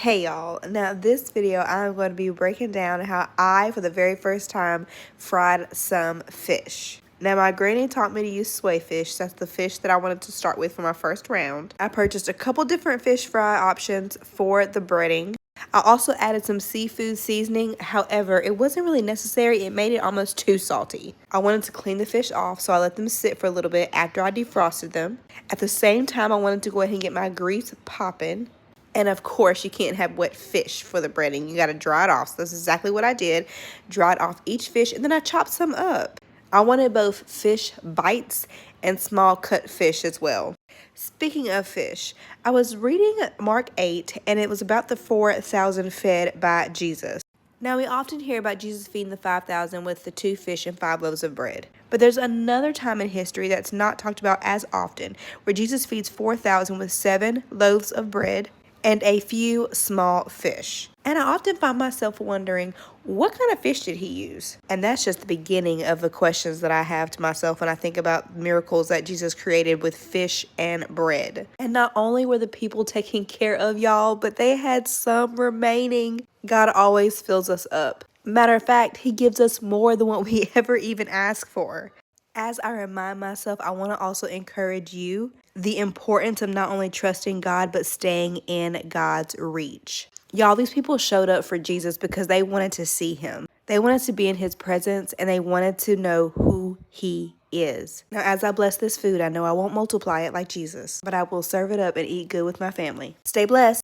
Hey y'all, now this video I'm going to be breaking down how I, for the very first time, fried some fish. Now my granny taught me to use Swai Fish. That's the fish that I wanted to start with for my first round. I purchased a couple different fish fry options for the breading. I also added some seafood seasoning. However, it wasn't really necessary. It made it almost too salty. I wanted to clean the fish off, so I let them sit for a little bit after I defrosted them. At the same time, I wanted to go ahead and get my grease popping. And of course, you can't have wet fish for the breading. You got to dry it off. So that's exactly what I did. Dried off each fish, and then I chopped some up. I wanted both fish bites and small cut fish as well. Speaking of fish, I was reading Mark 8, and it was about the 4,000 fed by Jesus. Now, we often hear about Jesus feeding the 5,000 with the 2 fish and 5 loaves of bread. But there's another time in history that's not talked about as often, where Jesus feeds 4,000 with 7 loaves of bread and a few small fish. And I often find myself wondering, what kind of fish did he use? And that's just the beginning of the questions that I have to myself when I think about miracles that Jesus created with fish and bread. And not only were the people taken care of, y'all, but they had some remaining. God always fills us up. Matter of fact, he gives us more than what we ever even ask for. As I remind myself, I want to also encourage you the importance of not only trusting God, but staying in God's reach. Y'all, these people showed up for Jesus because they wanted to see him. They wanted to be in his presence, and they wanted to know who he is. Now, as I bless this food, I know I won't multiply it like Jesus, but I will serve it up and eat good with my family. Stay blessed.